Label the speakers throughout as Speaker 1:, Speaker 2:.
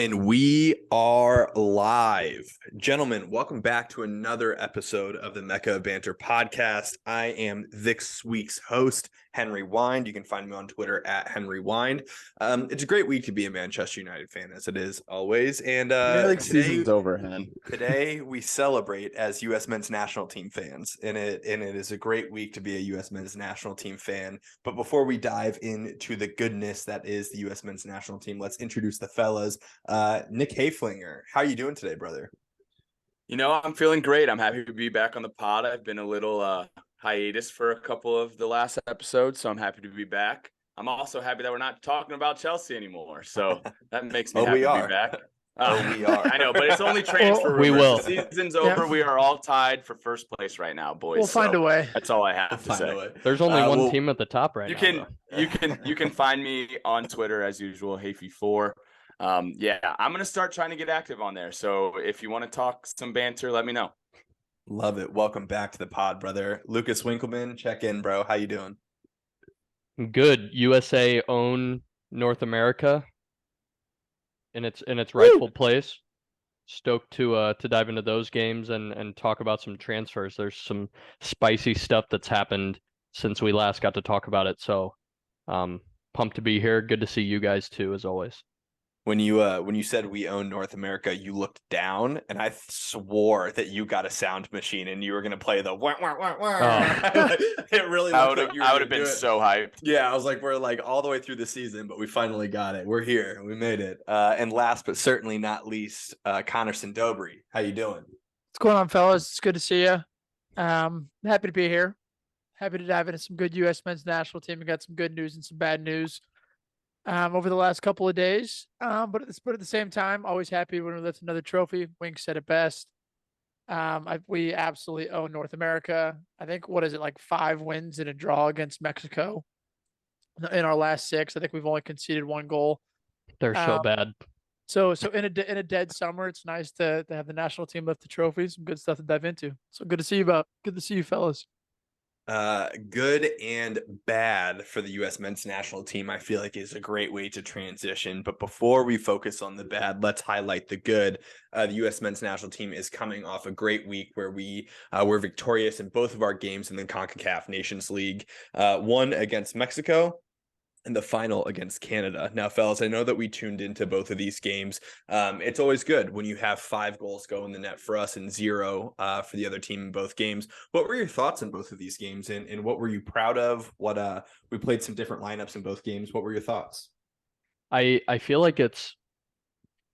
Speaker 1: And we are live. Gentlemen, welcome back to another episode of the Mecca of Banter podcast. I am this week's host, Henry Wind. You can find me on Twitter at Henry Wind. It's a great week to be a Manchester United fan, as it is always. And
Speaker 2: Premier League season's over, Hen.
Speaker 1: Today we celebrate as U.S. men's national team fans, and it is a great week to be a U.S. men's national team fan. But before we dive into the goodness that is the U.S. men's national team, let's introduce the fellas. Nick Hayflinger, how are you doing today, brother?
Speaker 3: You know, I'm feeling great. I'm happy to be back on the pod. I've been a little hiatus for a couple of the last episodes, so I'm happy to be back. I'm also happy that we're not talking about Chelsea anymore, so that makes me happy to be back.
Speaker 1: We are.
Speaker 3: I know, but it's only transfer rumors.
Speaker 4: We will.
Speaker 3: The season's over. We are all tied for first place right now, boys.
Speaker 4: We'll find a way.
Speaker 3: That's all I have to say.
Speaker 4: There's only one team at the top right now.
Speaker 3: You can find me on Twitter as usual, Hayfy4. I'm gonna start trying to get active on there. So if you want to talk some banter, let me know.
Speaker 1: Love it. Welcome back to the pod, brother. Lucas Winkleman, check in, bro. How you doing?
Speaker 4: Good. USA own North America in its rightful place. Stoked to dive into those games and talk about some transfers. There's some spicy stuff that's happened since we last got to talk about it. So pumped to be here. Good to see you guys too, as always.
Speaker 1: When you said we own North America, you looked down, and I swore that you got a sound machine and you were gonna play the wah, wah, wah, wah.
Speaker 4: Oh.
Speaker 1: It really
Speaker 3: I
Speaker 1: looked
Speaker 3: would
Speaker 1: like you were
Speaker 3: have been so hyped.
Speaker 1: Yeah, I was like, we're like all the way through the season, but we finally got it. We're here. We made it. And last but certainly not least, Connor Sindobry. How you doing?
Speaker 5: What's going on, fellas? It's good to see you. Happy to be here. Happy to dive into some good U.S. men's national team. We got some good news and some bad news over the last couple of days. But at the same time, always happy when we lift another trophy. Wink said it best. We absolutely own North America. I think, what is it, like 5 wins and a draw against Mexico in our last 6. I think we've only conceded 1 goal.
Speaker 4: They're so bad.
Speaker 5: So in a dead summer, it's nice to have the national team lift the trophy. Some good stuff to dive into. So good to see you, fellas.
Speaker 1: Good and bad for the U.S. men's national team, I feel like, is a great way to transition. But before we focus on the bad, let's highlight the good. The U.S. men's national team is coming off a great week where we were victorious in both of our games in the CONCACAAF Nations League, one against Mexico and the final against Canada. Now, fellas, I know that we tuned into both of these games. It's always good when you have 5 goals go in the net for us and 0 for the other team in both games. What were your thoughts on both of these games, and what were you proud of? We played some different lineups in both games. What were your thoughts?
Speaker 4: I feel like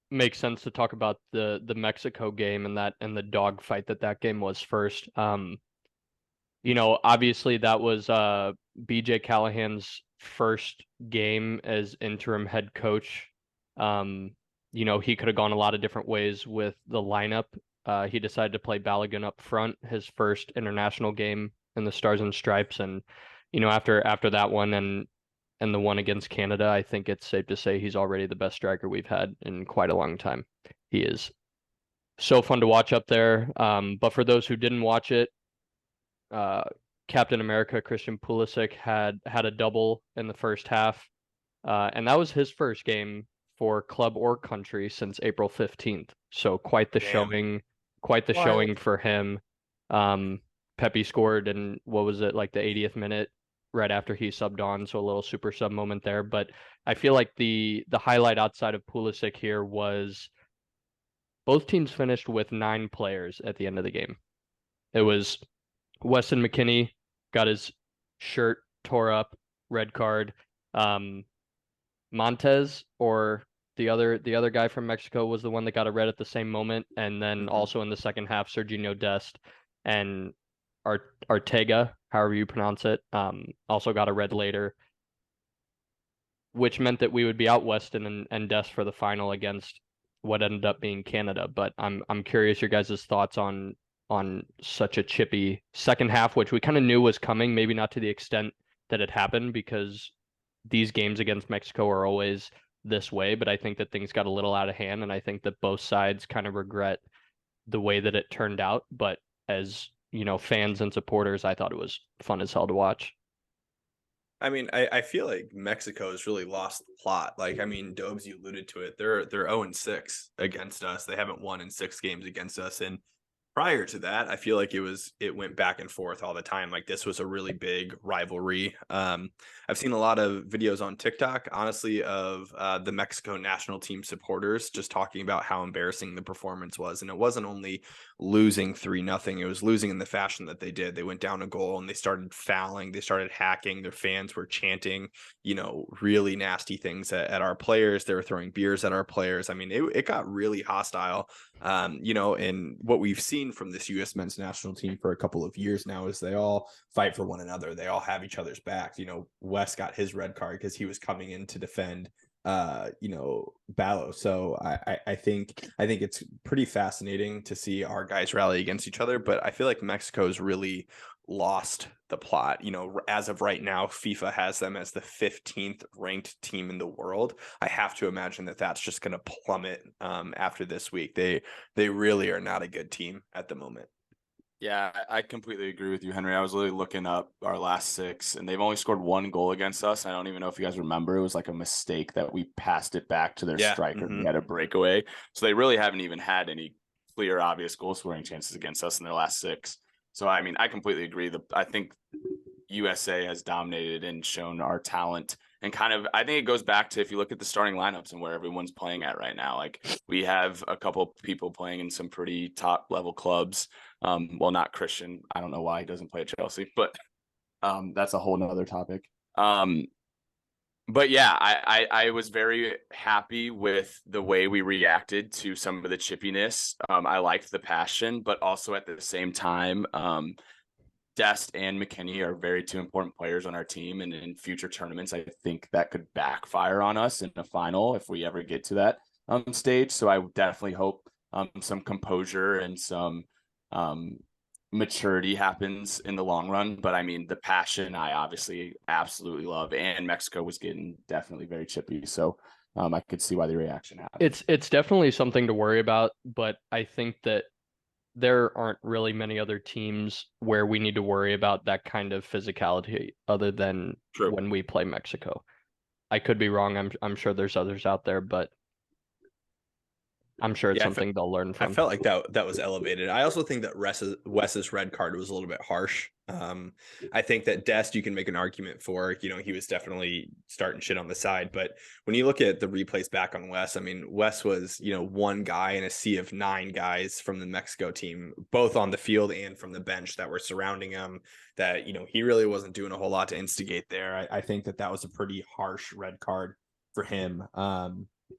Speaker 4: makes sense to talk about the Mexico game and the dogfight that game was first. Obviously that was BJ Callahan's first game as interim head coach. He could have gone a lot of different ways with the lineup. He decided to play Balogun up front, his first international game in the Stars and Stripes, and after that one and the one against Canada, I think it's safe to say he's already the best striker we've had in quite a long time. He is so fun to watch up there. But for those who didn't watch it, Captain America Christian Pulisic had a double in the first half, and that was his first game for club or country since April 15th. So quite the showing for him. Pepe scored in, what was it, like the 80th minute, right after he subbed on, so a little super sub moment there. But I feel like the highlight outside of Pulisic here was both teams finished with 9 players at the end of the game. It was Weston McKennie got his shirt tore up, red card. Montez, or the other guy from Mexico, was the one that got a red at the same moment. And then also in the second half, Serginho Dest and Ortega, however you pronounce it, also got a red later, which meant that we would be out Weston and Dest for the final against what ended up being Canada. But I'm curious your guys' thoughts on such a chippy second half, which we kind of knew was coming, maybe not to the extent that it happened, because these games against Mexico are always this way. But I think that things got a little out of hand, and I think that both sides kind of regret the way that it turned out. But as fans and supporters, I thought it was fun as hell to watch.
Speaker 1: I mean, I feel like Mexico has really lost the plot. Like, I mean, Dobes, you alluded to it. They're 0-6 against us. They haven't won in 6 games against us. And prior to that, I feel like it went back and forth all the time. Like this was a really big rivalry. I've seen a lot of videos on TikTok, honestly, of the Mexico national team supporters just talking about how embarrassing the performance was. And it wasn't only losing 3-0, it was losing in the fashion that they did. They went down a goal and they started fouling, they started hacking, their fans were chanting, really nasty things at our players. They were throwing beers at our players. I mean, it got really hostile. And what we've seen from this U.S. men's national team for a couple of years now is they all fight for one another. They all have each other's backs. Wes got his red card because he was coming in to defend Balo. So I think it's pretty fascinating to see our guys rally against each other, but I feel like Mexico's really lost the plot. As of right now, FIFA has them as the 15th ranked team in the world. I have to imagine that that's just going to plummet after this week. They really are not a good team at the moment.
Speaker 3: Yeah, I completely agree with you, Henry. I was literally looking up our last 6, and they've only scored 1 goal against us. I don't even know if you guys remember. It was like a mistake that we passed it back to their striker.
Speaker 1: Mm-hmm.
Speaker 3: He had a breakaway. So they really haven't even had any clear, obvious goal-scoring chances against us in their last 6. So, I mean, I completely agree. I think USA has dominated and shown our talent. And I think it goes back to if you look at the starting lineups and where everyone's playing at right now. Like we have a couple of people playing in some pretty top level clubs. Well, not Christian. I don't know why he doesn't play at Chelsea, but that's a whole nother topic. But yeah, I was very happy with the way we reacted to some of the chippiness. I liked the passion, but also at the same time, Dest and McKinney are very 2 important players on our team, and in future tournaments, I think that could backfire on us in the final if we ever get to that stage. So I definitely hope some composure and some maturity happens in the long run. But I mean, the passion I obviously absolutely love, and Mexico was getting definitely very chippy. So I could see why the reaction happened.
Speaker 4: It's definitely something to worry about, but I think that there aren't really many other teams where we need to worry about that kind of physicality other than when we play Mexico. I could be wrong. I'm sure there's others out there, but I'm sure it's something they'll learn from.
Speaker 1: I felt like that was elevated. I also think that Wes's red card was a little bit harsh. I think that Dest you can make an argument for, he was definitely starting shit on the side. But when you look at the replays back on Wes, I mean, Wes was, one guy in a sea of 9 guys from the Mexico team, both on the field and from the bench that were surrounding him, that, he really wasn't doing a whole lot to instigate there. I think that was a pretty harsh red card for him.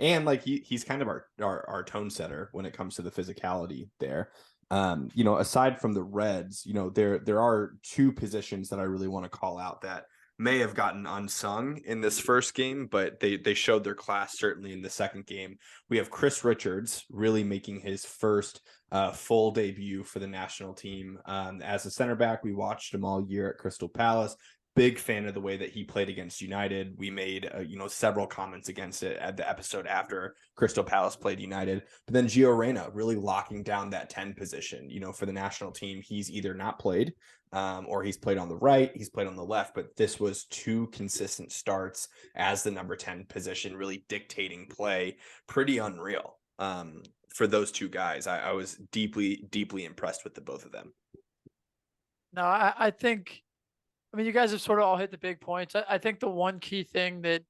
Speaker 1: And like he's kind of our tone setter when it comes to the physicality there. Aside from the Reds, there are 2 positions that I really want to call out that may have gotten unsung in this first game, but they showed their class certainly in the second game. We have Chris Richards really making his first full debut for the national team. As a center back, we watched him all year at Crystal Palace. Big fan of the way that he played against United. We made, several comments against it at the episode after Crystal Palace played United. But then Gio Reyna really locking down that 10 position, for the national team. He's either not played or he's played on the right, he's played on the left. But this was 2 consistent starts as the number 10 position, really dictating play. Pretty unreal for those 2 guys. I was deeply, deeply impressed with the both of them.
Speaker 5: No, I think... I mean, you guys have sort of all hit the big points. I think the one key thing that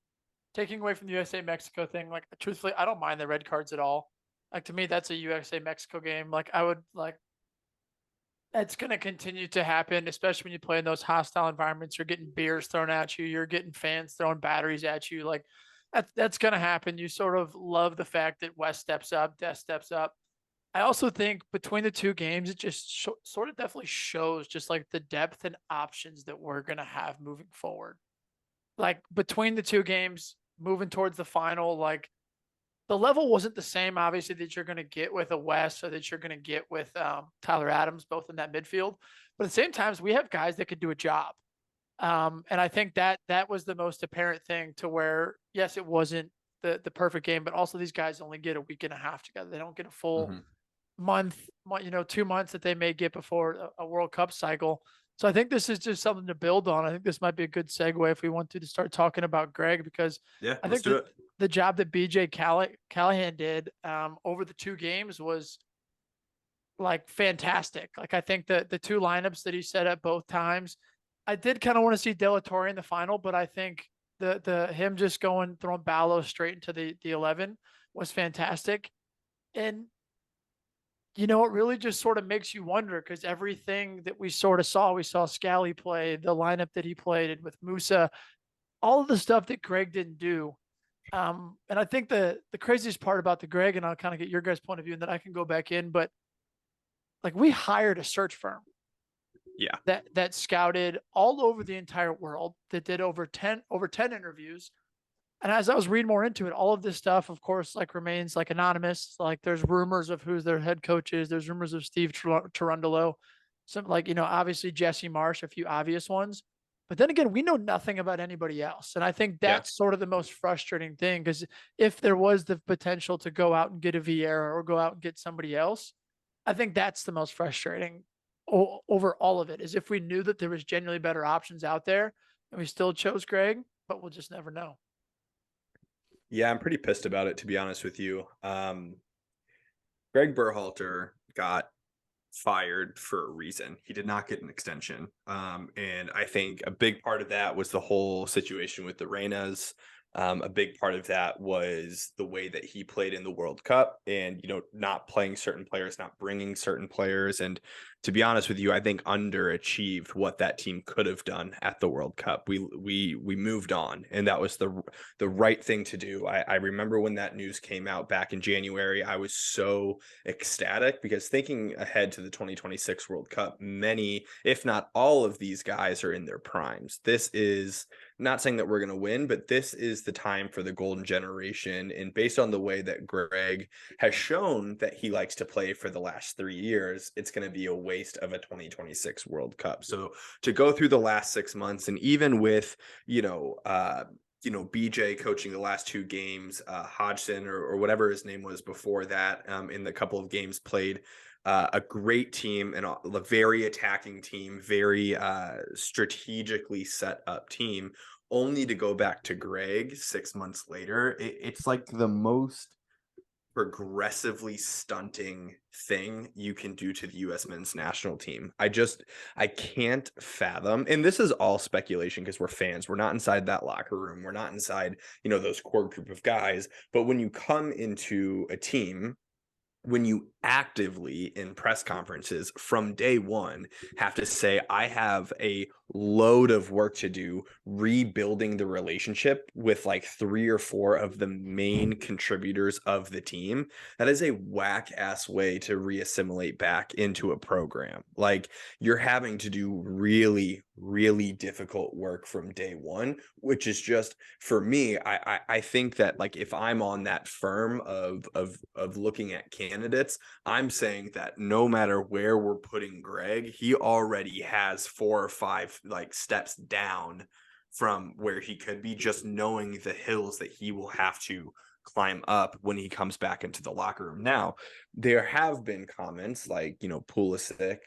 Speaker 5: taking away from the USA-Mexico thing, like truthfully, I don't mind the red cards at all. Like to me, that's a USA-Mexico game. Like I would like, it's going to continue to happen, especially when you play in those hostile environments. You're getting beers thrown at you. You're getting fans throwing batteries at you. Like that's going to happen. You sort of love the fact that West steps up, Des steps up. I also think between the 2 games, it just sort of definitely shows just like the depth and options that we're going to have moving forward. Like between the 2 games, moving towards the final, like the level wasn't the same, obviously, that you're going to get with a West or that you're going to get with Tyler Adams, both in that midfield. But at the same time, we have guys that could do a job. And I think that was the most apparent thing to where, yes, it wasn't the perfect game, but also these guys only get a week and a half together. They don't get a full month, 2 months that they may get before a World Cup cycle. So I think this is just something to build on. I think this might be a good segue if we want to start talking about Greg, because
Speaker 1: Yeah,
Speaker 5: I
Speaker 1: let's
Speaker 5: think
Speaker 1: do it.
Speaker 5: the job that BJ Callahan did over the 2 games was like fantastic. Like I think that the 2 lineups that he set up both times, I did kind of want to see Delatorre in the final, but I think the him just throwing Balo straight into the 11 was fantastic. And you know, it really just sort of makes you wonder, because everything that we saw Scally play, the lineup that he played with Musa, all of the stuff that Greg didn't do. And I think the craziest part about the Greg, and I'll kind of get your guys' point of view, and then I can go back in, but like we hired a search firm
Speaker 1: Yeah.
Speaker 5: that scouted all over the entire world, that did over 10 interviews. And as I was reading more into it, all of this stuff, of course, like remains like anonymous. Like there's rumors of who their head coach is. There's rumors of Steve Turundolo, some like, you know, obviously Jesse Marsh, a few obvious ones. But then again, we know nothing about anybody else. And I think that's sort of the most frustrating thing, because if there was the potential to go out and get a Vieira or go out and get somebody else, I think that's the most frustrating over all of it, is if we knew that there was genuinely better options out there and we still chose Greg, but we'll just never know.
Speaker 1: Yeah, I'm pretty pissed about it, to be honest with you. Greg Berhalter got fired for a reason. He did not get an extension. And I think a big part of that was the whole situation with the Reinas. A big part of that was the way that he played in the World Cup, and, you know, not playing certain players, not bringing certain players. And to be honest with you, I think underachieved what that team could have done at the World Cup. We moved on, and that was the right thing to do. I remember when that news came out back in January, I was so ecstatic, because thinking ahead to the 2026 World Cup, many, if not all of these guys are in their primes. This is not saying that we're going to win, but this is the time for the golden generation. And based on the way that Greg has shown that he likes to play for the last 3 years, it's going to be a waste of a 2026 World Cup. So to go through the last 6 months, and even with, BJ coaching the last 2 games, Hodgson or whatever his name was before that, in the couple of games played, a great team and a very attacking team, very strategically set up team, only to go back to Greg 6 months later. It's like the most progressively stunting thing you can do to the U.S. men's national team. I can't fathom, and this is all speculation because we're fans. We're not inside that locker room. We're not inside, those core group of guys. But when you come into a team, when you actively in press conferences from day one have to say, I have a load of work to do rebuilding the relationship with like 3 or 4 of the main contributors of the team, that is a whack ass way to reassimilate back into a program. Like, you're having to do really, really difficult work from day one, which is just, for me, I think that, like, if I'm on that firm of looking at candidates, I'm saying that no matter where we're putting Greg, he already has 4 or 5 like steps down from where he could be, just knowing the hills that he will have to climb up when he comes back into the locker room. Now, there have been comments like, Pulisic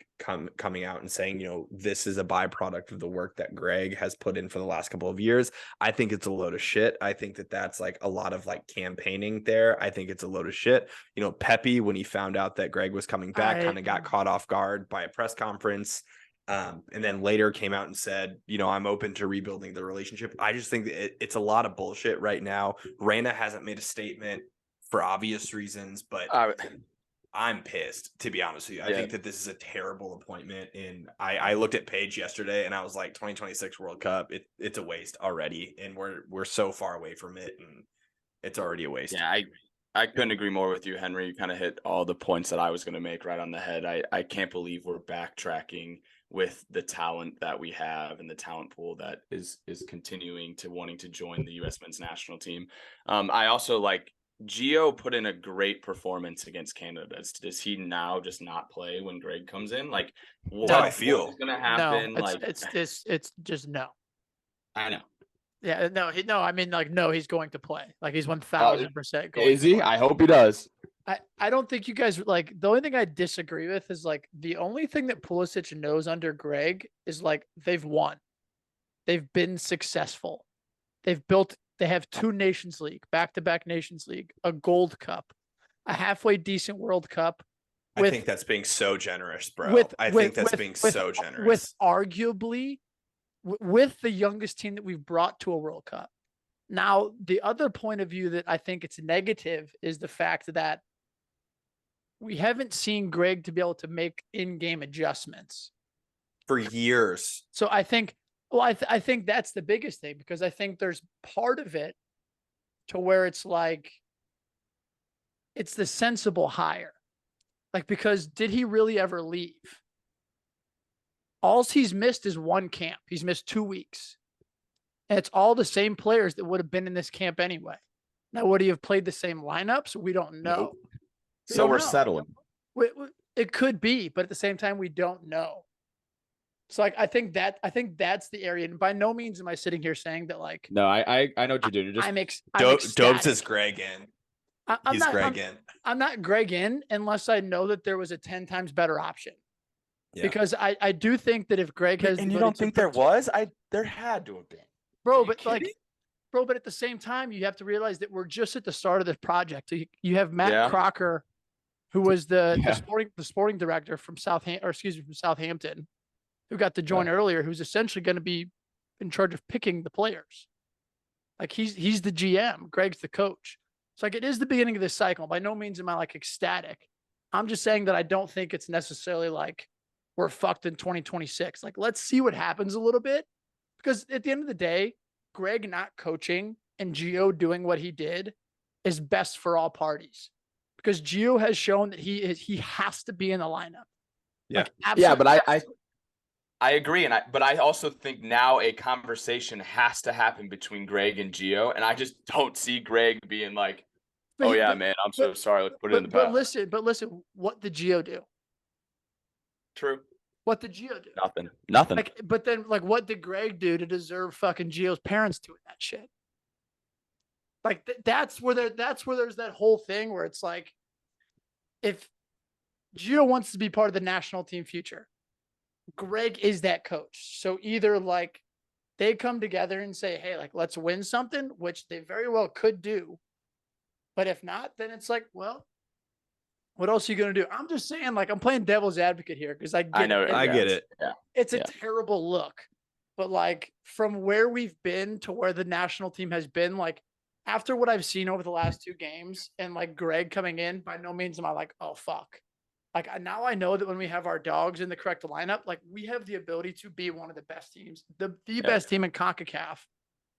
Speaker 1: coming out and saying, this is a byproduct of the work that Greg has put in for the last couple of years. I think it's a load of shit. I think that that's like a lot of like campaigning there. I think it's a load of shit. Pepe, when he found out that Greg was coming back, kind of got caught off guard by a press conference. And then later came out and said, I'm open to rebuilding the relationship. I just think that it's a lot of bullshit right now. Reina hasn't made a statement for obvious reasons, but I'm pissed, to be honest with you. I think that this is a terrible appointment. And I looked at Paige yesterday and I was like, 2026 World Cup, it's a waste already. And we're so far away from it, and it's already a waste.
Speaker 3: Yeah, I couldn't agree more with you, Henry. You kind of hit all the points that I was going to make right on the head. I can't believe we're backtracking with the talent that we have and the talent pool that is continuing to wanting to join the U.S. men's national team. I also like Gio put in a great performance against Canada. Does he now just not play when Greg comes in? Like, what
Speaker 1: I feel
Speaker 3: is going to happen?
Speaker 5: No, it's just no.
Speaker 3: I know.
Speaker 5: Yeah, no, I mean, like, no, he's going to play. Like, he's 1000% going.
Speaker 3: Is he? I hope he does.
Speaker 5: I don't think you guys like the only thing I disagree with is like the only thing that Pulisic knows under Greg is like they've won. They've been successful. They have 2 Nations League, back-to-back Nations League, a Gold Cup, a halfway decent World Cup.
Speaker 1: I think that's being so generous, bro.
Speaker 5: With
Speaker 1: I think that's being so generous.
Speaker 5: With arguably with the youngest team that we've brought to a World Cup. Now, the other point of view that I think it's negative is the fact that we haven't seen Greg to be able to make in-game adjustments
Speaker 1: for years.
Speaker 5: So I think, well, I think that's the biggest thing because I think there's part of it to where it's like, it's the sensible hire. Like, because did he really ever leave? All he's missed is 1 camp. He's missed 2 weeks. And it's all the same players that would have been in this camp anyway. Now, would he have played the same lineups? We don't know.
Speaker 2: Nope. So we're settling.
Speaker 5: It could be, but at the same time, we don't know. So like, I think that's the area. And by no means am I sitting here saying that like.
Speaker 2: No, I know what you're doing. You're just
Speaker 5: I'm
Speaker 1: Dobes is Greg in. He's Greg in.
Speaker 5: I'm not Greg in unless I know that there was a 10 times better option. Yeah. Because I do think that if Greg has,
Speaker 3: and you don't think there was, there had to have been,
Speaker 5: bro. But kidding? But at the same time, you have to realize that we're just at the start of this project. You have Matt Crocker, who was the sporting director from Southampton, who got to join earlier, who's essentially going to be in charge of picking the players. Like he's the GM, Greg's the coach. So like it is the beginning of this cycle. By no means am I like ecstatic. I'm just saying that I don't think it's necessarily like we're fucked in 2026. Like let's see what happens a little bit, because at the end of the day, Greg not coaching and Gio doing what he did is best for all parties. Because Gio has shown that he has to be in the lineup.
Speaker 3: Yeah,
Speaker 5: like,
Speaker 3: but I agree, but I also think now a conversation has to happen between Greg and Gio, and I just don't see Greg being like, man, I'm so sorry, let's put it in the past.
Speaker 5: But listen, what did Gio do?
Speaker 3: True.
Speaker 5: What did Gio do?
Speaker 3: Nothing.
Speaker 5: Like, but then, like, what did Greg do to deserve fucking Gio's parents doing that shit? Like, that's where there's that whole thing where it's like, if Gio wants to be part of the national team future, Greg is that coach. So either like they come together and say, hey, like, let's win something, which they very well could do. But if not, then it's like, well, what else are you going to do? I'm just saying, like, I'm playing devil's advocate here because I get
Speaker 1: it.
Speaker 3: Yeah.
Speaker 5: It's a terrible look. But like from where we've been to where the national team has been, like after what I've seen over the last 2 games and like Greg coming in, by no means am I like, oh, fuck. Like now I know that when we have our dogs in the correct lineup, like we have the ability to be one of the best teams, the best team in CONCACAF.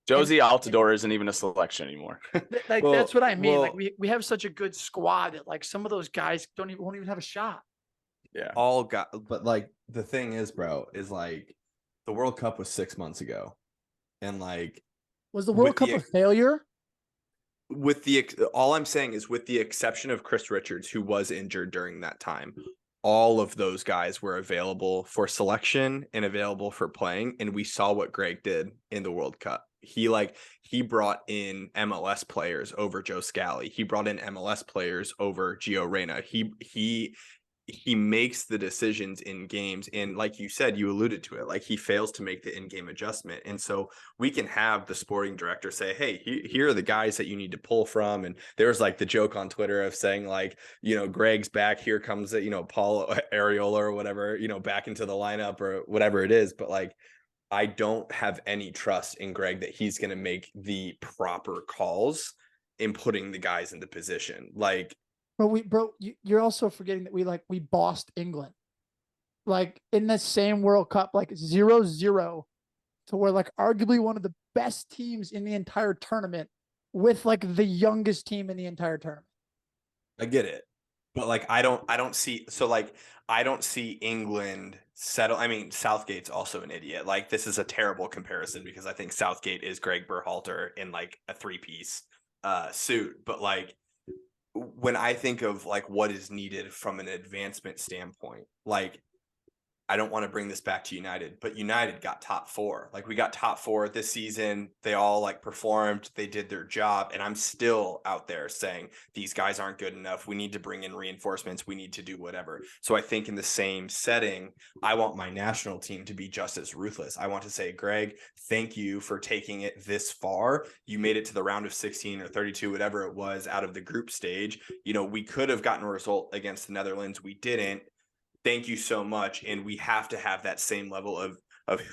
Speaker 3: Josie Altidore isn't even a selection anymore.
Speaker 5: Like that's what I mean. Like we have such a good squad that like some of those guys won't even have a shot.
Speaker 3: Yeah.
Speaker 2: All got, but like the thing is, bro, is like the World Cup was 6 months ago, and like
Speaker 5: was the World Cup a failure?
Speaker 1: All I'm saying is with the exception of Chris Richards, who was injured during that time, all of those guys were available for selection and available for playing. And we saw what Greg did in the World Cup. He brought in MLS players over Joe Scally. He brought in MLS players over Gio Reyna. He makes the decisions in games. And like you said, you alluded to it, like he fails to make the in-game adjustment. And so we can have the sporting director say, hey, here are the guys that you need to pull from. And there's like the joke on Twitter of saying like, Greg's back, here comes, Paul Areola or whatever, back into the lineup or whatever it is. But like, I don't have any trust in Greg that he's going to make the proper calls in putting the guys into position. Like,
Speaker 5: you're also forgetting that we bossed England, like in the same World Cup, like 0-0 to where like arguably one of the best teams in the entire tournament with like the youngest team in the entire tournament.
Speaker 1: I get it. But like, I don't see England settle. I mean, Southgate's also an idiot. Like this is a terrible comparison because I think Southgate is Greg Berhalter in like a 3-piece suit. But like, when I think of like what is needed from an advancement standpoint, like I don't want to bring this back to United, but United got top 4. Like, we got top 4 this season. They all like performed. They did their job. And I'm still out there saying these guys aren't good enough. We need to bring in reinforcements. We need to do whatever. So I think in the same setting, I want my national team to be just as ruthless. I want to say, Greg, thank you for taking it this far. You made it to the round of 16 or 32, whatever it was, out of the group stage. You know, we could have gotten a result against the Netherlands. We didn't. Thank you so much. And we have to have that same level of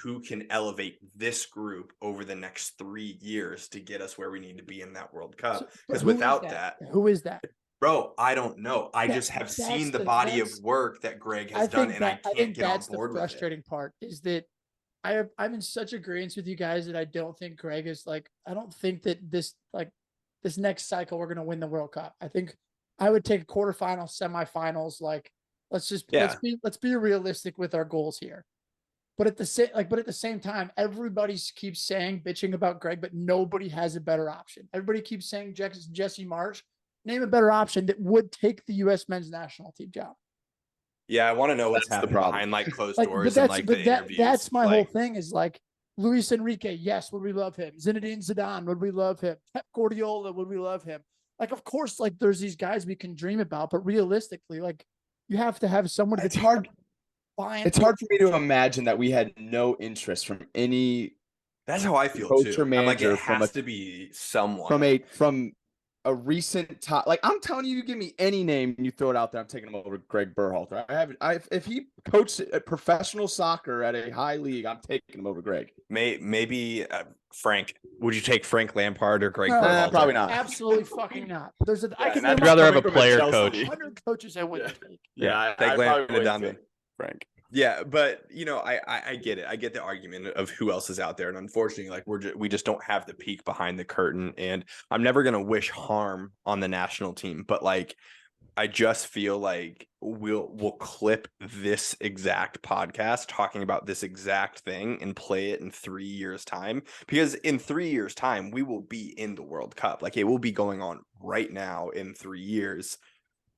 Speaker 1: who can elevate this group over the next 3 years to get us where we need to be in that World Cup. Because without that,
Speaker 5: who is that?
Speaker 1: bro, I don't know. I just have seen the body of work that Greg has done, and I can't get on board with it.
Speaker 5: The frustrating part is that I'm in such agreement with you guys that I don't think Greg is like, I don't think that this next cycle we're going to win the World Cup. I think I would take quarterfinals, semifinals, like, let's be realistic with our goals here. But at the same time, everybody keeps saying, bitching about Greg, but nobody has a better option. Everybody keeps saying Jesse Marsch. Name a better option that would take the U.S. men's national team job.
Speaker 1: Yeah, I want to know what's happening behind like closed doors
Speaker 5: and
Speaker 1: like the interviews.
Speaker 5: That's my whole thing is like Luis Enrique. Yes, would we love him? Zinedine Zidane, would we love him? Pep Guardiola, would we love him? Like, of course, like there's these guys we can dream about, but realistically, like, you have to have someone.
Speaker 6: It's hard. It's hard for me to imagine that we had no interest from any.
Speaker 1: That's how I feel
Speaker 6: coach
Speaker 1: too.
Speaker 6: Or manager,
Speaker 1: I'm like, it has to be someone
Speaker 6: from a recent top. Like, I'm telling you, you give me any name and you throw it out there, I'm taking him over Greg Berhalter. If he coached professional soccer at a high league, I'm taking him over Greg.
Speaker 1: Maybe Frank. Would you take Frank Lampard or Greg Berhalter?
Speaker 6: Probably not.
Speaker 5: Absolutely fucking not.
Speaker 4: I'd rather have a player coach.
Speaker 5: 100 coaches I wouldn't take.
Speaker 3: Yeah,
Speaker 1: I
Speaker 3: probably
Speaker 1: would
Speaker 3: take Frank.
Speaker 1: Yeah, but you know, I get it. I get the argument of who else is out there, and unfortunately, like we just don't have the peek behind the curtain. And I'm never gonna wish harm on the national team, but like, I just feel like we'll clip this exact podcast talking about this exact thing and play it in 3 years' time, because in 3 years' time we will be in the World Cup. Like, it will be going on right now in 3 years.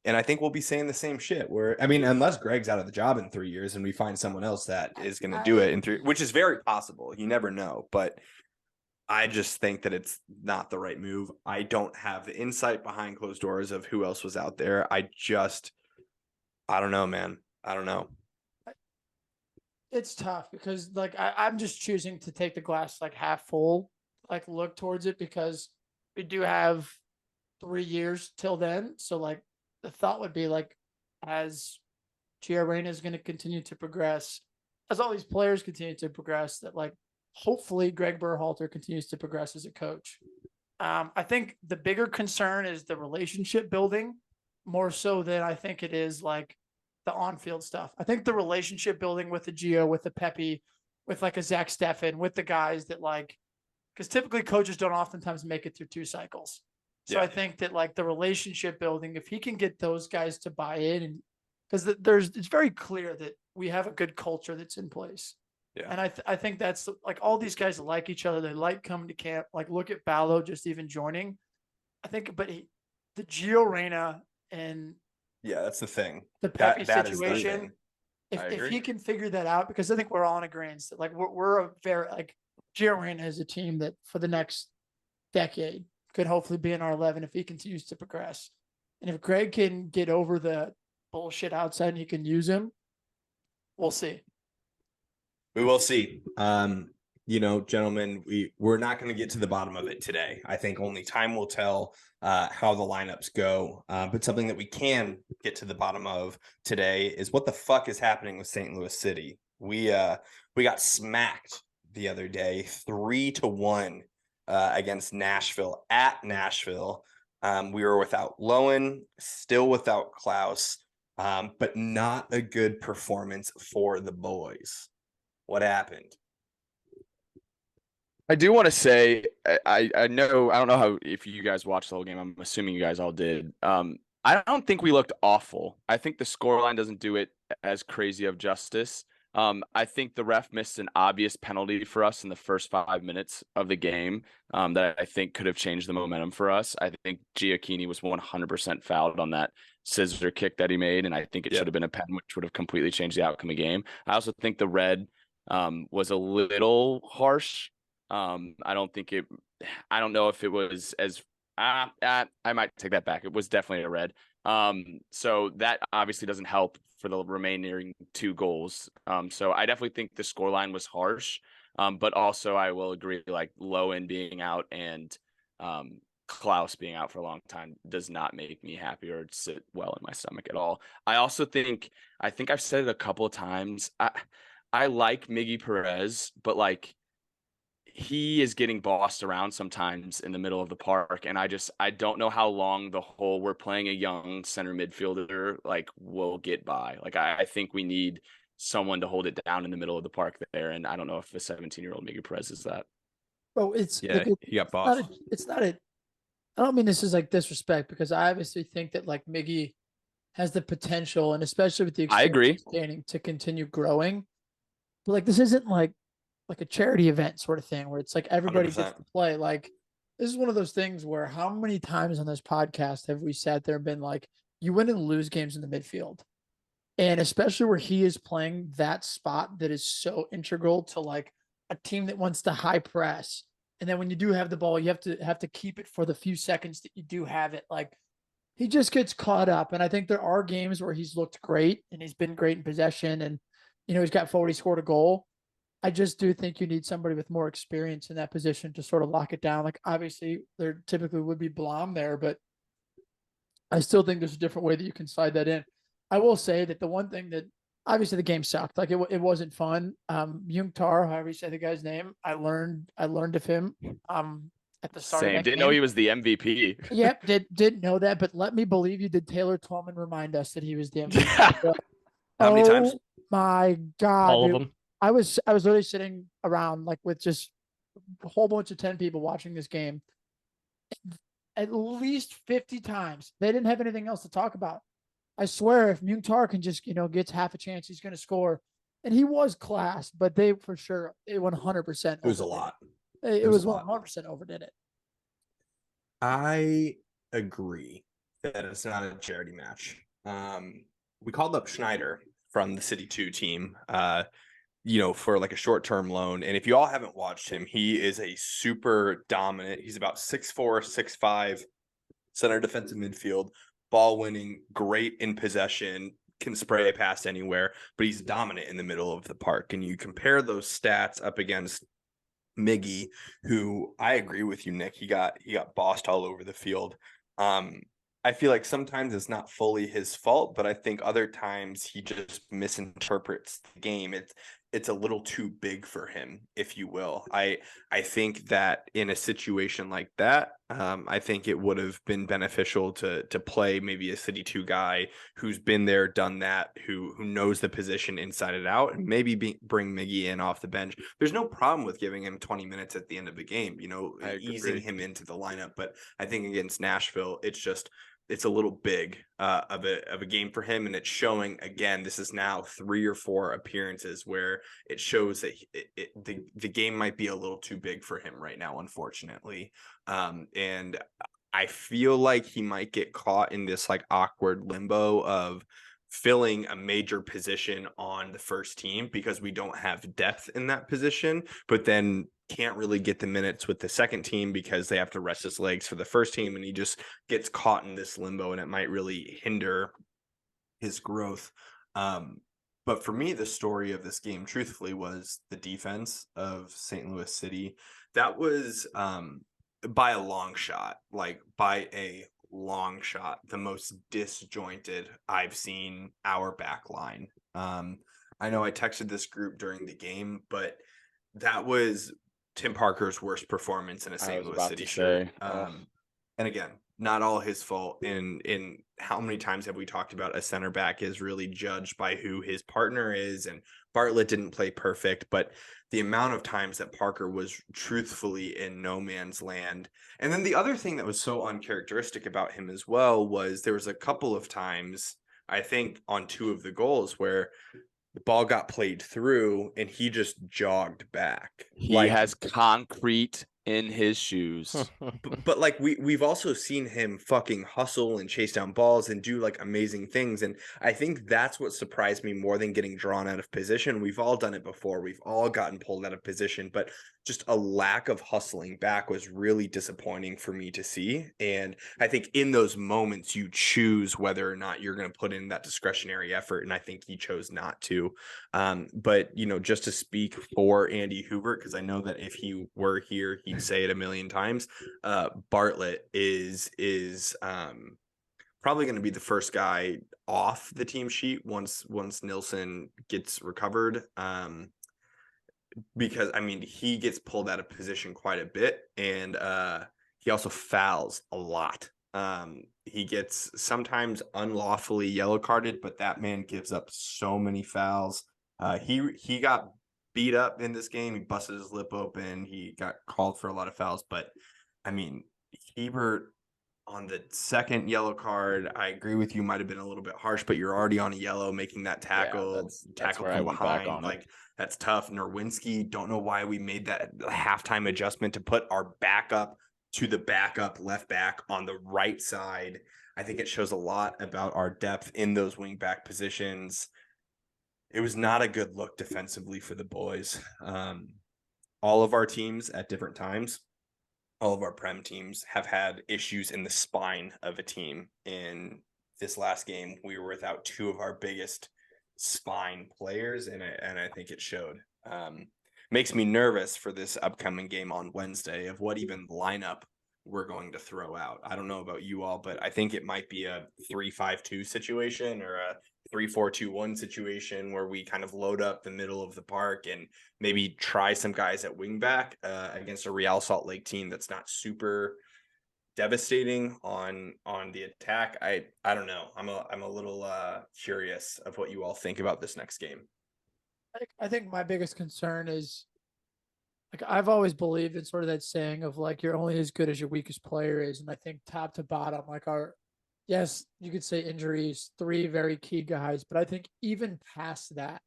Speaker 1: And I think we'll be saying the same shit. I mean, unless Greg's out of the job in 3 years and we find someone else that is going to do it in 3, which is very possible. You never know. But I just think that it's not the right move. I don't have the insight behind closed doors of who else was out there. I don't know, man. I don't know.
Speaker 5: It's tough because like I'm just choosing to take the glass like half full, like look towards it, because we do have 3 years till then. So like, the thought would be like, as Gio Reyna is going to continue to progress, as all these players continue to progress, that like hopefully Greg Berhalter continues to progress as a coach. I think the bigger concern is the relationship building more so than I think it is like the on-field stuff. I think the relationship building with the Gio, with the Pepe, with like a Zach Steffen, with the guys that like, because typically coaches don't oftentimes make it through 2 cycles. So I think that like the relationship building, if he can get those guys to buy in, and because it's very clear that we have a good culture that's in place.
Speaker 1: Yeah.
Speaker 5: And I think that's like, all these guys like each other. They like coming to camp. Like, look at Balo just even joining. I think, but the Gio Reyna and
Speaker 1: that's the thing.
Speaker 5: The Pepe
Speaker 1: that
Speaker 5: situation. If he can figure that out, because I think we're all in agreement that like we're a very like Gio Reyna is a team that for the next decade could hopefully be in our 11 if he continues to progress. And if Greg can get over the bullshit outside and he can use him, we'll see.
Speaker 1: We will see. You know, gentlemen, we're not going to get to the bottom of it today. I think only time will tell how the lineups go. But something that we can get to the bottom of today is what the fuck is happening with St. Louis City. We got smacked the other day, 3-1. Against Nashville at Nashville. We were without Lowen, still without Klaus, but not a good performance for the boys. What happened?
Speaker 3: I do want to say, I don't know how, if you guys watched the whole game, I'm assuming you guys all did. I don't think we looked awful. I think the scoreline doesn't do it as crazy of justice. I think the ref missed an obvious penalty for us in the first 5 minutes of the game that I think could have changed the momentum for us. I think Giacchini was 100% fouled on that scissor kick that he made, and I think it should have been a pen, which would have completely changed the outcome of the game. I also think the red was a little harsh. I don't know if it was as I might take that back. It was definitely a red. So that obviously doesn't help for the remaining 2 goals. So I definitely think the scoreline was harsh. But also I will agree, like Lowen being out and Klaus being out for a long time does not make me happy or sit well in my stomach at all. I also think I've said it a couple of times. I like Miggy Perez, but like he is getting bossed around sometimes in the middle of the park, and I don't know how long the whole we're playing a young center midfielder like will get by. Like I think we need someone to hold it down in the middle of the park there, and I don't know if the 17-year-old Miguel Perez is that.
Speaker 5: Bro, it's
Speaker 1: Yeah,
Speaker 5: like,
Speaker 1: he got bossed.
Speaker 5: it's not a. I don't mean this is like disrespect, because I obviously think that like Miggy has the potential, and especially with the
Speaker 3: I agree.
Speaker 5: experience he's gaining, to continue growing. But like this isn't like a charity event sort of thing where it's like everybody
Speaker 1: 100%.
Speaker 5: gets to play. Like this is one of those things where how many times on this podcast have we sat there and been like, you win and lose games in the midfield. And especially where he is playing that spot that is so integral to like a team that wants to high press. And then when you do have the ball, you have to keep it for the few seconds that you do have it. Like he just gets caught up. And I think there are games where he's looked great and he's been great in possession, and he's got forward, he scored a goal. I just do think you need somebody with more experience in that position to sort of lock it down. Like obviously there typically would be Blom there, but I still think there's a different way that you can slide that in. I will say that the one thing that obviously the game sucked. Like it wasn't fun. Jung Tar, however you say the guy's name, I learned of him at the start of that
Speaker 3: Didn't
Speaker 5: game.
Speaker 3: know he was the MVP.
Speaker 5: Yep, didn't know that, but let me believe you. Did Taylor Twellman remind us that he was the MVP?
Speaker 1: How many times?
Speaker 5: My God,
Speaker 4: All of
Speaker 5: dude.
Speaker 4: them.
Speaker 5: I was literally sitting around like with just a whole bunch of 10 people watching this game. At least 50 times. They didn't have anything else to talk about. I swear, if Mukhtar can just, gets half a chance, he's going to score. And he was class, but they for sure, it 100%.
Speaker 2: It was a lot.
Speaker 5: It was 100% overdid it.
Speaker 1: I agree that it's not a charity match. We called up Schneider from the City 2 team, for like a short-term loan. And if you all haven't watched him, he is a super dominant. He's about 6'4", 6'5", center defensive midfield, ball winning, great in possession, can spray past anywhere, but he's dominant in the middle of the park. And you compare those stats up against Miggy, who I agree with you, Nick. He got bossed all over the field. I feel like sometimes it's not fully his fault, but I think other times he just misinterprets the game. It's a little too big for him, if you will. I think that in a situation like that, I think it would have been beneficial to play maybe a City 2 guy who's been there, done that, who knows the position inside and out, and maybe bring Miggy in off the bench. There's no problem with giving him 20 minutes at the end of the game, easing him into the lineup. But I think against Nashville, it's a little big of a game for him, and it's showing again. This is now 3 or 4 appearances where it shows that the game might be a little too big for him right now, unfortunately. And I feel like he might get caught in this like awkward limbo of filling a major position on the first team because we don't have depth in that position, but then can't really get the minutes with the second team because they have to rest his legs for the first team, and he just gets caught in this limbo, and it might really hinder his growth. But for me, the story of this game, truthfully, was the defense of St. Louis City. That was by a long shot, the most disjointed I've seen our back line. I know I texted this group during the game, but that was Tim Parker's worst performance in a St. Louis City shirt. And again, not all his fault. In how many times have we talked about a center back is really judged by who his partner is, and Bartlett didn't play perfect, but the amount of times that Parker was truthfully in no man's land. And then the other thing that was so uncharacteristic about him as well was there was a couple of times, I think on 2 of the goals, where the ball got played through and he just jogged back.
Speaker 3: He has concrete in his shoes.
Speaker 1: But like we've also seen him fucking hustle and chase down balls and do like amazing things, and I think that's what surprised me more than getting drawn out of position. We've all done it before. We've all gotten pulled out of position, but just a lack of hustling back was really disappointing for me to see. And I think in those moments you choose whether or not you're going to put in that discretionary effort, and I think he chose not to. But just to speak for Andy Hoover, because I know that if he were here, he'd say it a million times. Bartlett is probably going to be the first guy off the team sheet once Nilsson gets recovered. Because I mean he gets pulled out of position quite a bit, and he also fouls a lot. He gets sometimes unlawfully yellow carded, but that man gives up so many fouls. He got beat up in this game. He busted his lip open. He got called for a lot of fouls, but I mean, Hebert on the second yellow card, I agree with you, might have been a little bit harsh, but you're already on a yellow making that tackle,
Speaker 6: that's where I
Speaker 1: from
Speaker 6: went back
Speaker 1: behind.
Speaker 6: on it.
Speaker 1: Like that's tough. Nerwinski, don't know why we made that halftime adjustment to put our backup to the backup left back on the right side. I think it shows a lot about our depth in those wing back positions. It was not a good look defensively for the boys. All of our teams at different times, all of our Prem teams have had issues in the spine of a team. In this last game, we were without two of our biggest spine players, and I think it showed. Makes me nervous for this upcoming game on Wednesday of what even lineup we're going to throw out. I don't know about you all, but I think it might be a 3-5-2 situation or a 3-4-2-1 situation where we kind of load up the middle of the park and maybe try some guys at wing back against a Real Salt Lake team that's not super devastating on the attack. I don't know. I'm a little curious of what you all think about this next game.
Speaker 5: I think my biggest concern is, like, I've always believed in sort of that saying of like you're only as good as your weakest player is, and I think top to bottom, like yes, you could say injuries, three very key guys, but I think even past that,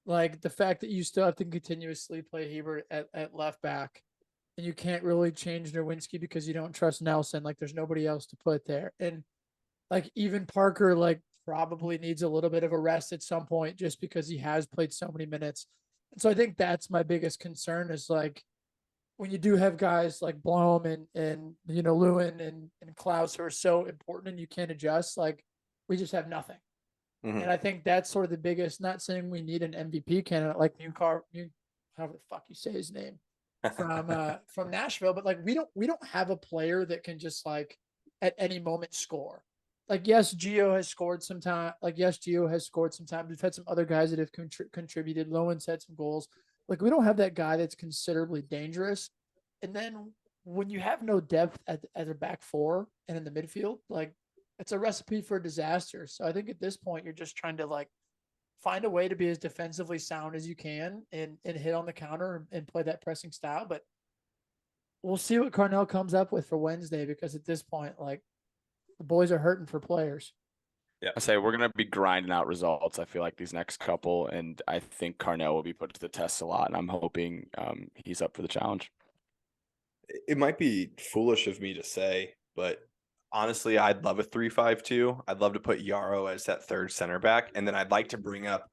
Speaker 5: like the fact that you still have to continuously play Hebert at left back, and you can't really change Nerwinski because you don't trust Nelson. Like there's nobody else to put there, and like even Parker, like probably needs a little bit of a rest at some point just because he has played so many minutes. And so I think that's my biggest concern is like when you do have guys like Blom and Lewin and Klaus who are so important and you can't adjust, like we just have nothing.
Speaker 1: Mhm.
Speaker 5: And I think that's sort of the biggest, not saying we need an MVP candidate like however the fuck you say his name from Nashville, but like we don't have a player that can just like at any moment score. Like yes, Gio has scored some time. Like yes, Gio has scored some time. We've had some other guys that have contributed. Lowen's had some goals. Like we don't have that guy that's considerably dangerous. And then when you have no depth at a back four and in the midfield, like it's a recipe for disaster. So I think at this point you're just trying to like find a way to be as defensively sound as you can and hit on the counter and play that pressing style. But we'll see what Carnell comes up with for Wednesday, because at this point, like the boys are hurting for players.
Speaker 3: Yeah, I say we're gonna be grinding out results. I feel like these next couple, and I think Carnell will be put to the test a lot, and I'm hoping he's up for the challenge.
Speaker 1: It might be foolish of me to say, but honestly, I'd love a 3-5-2. I'd love to put Yarrow as that third center back, and then I'd like to bring up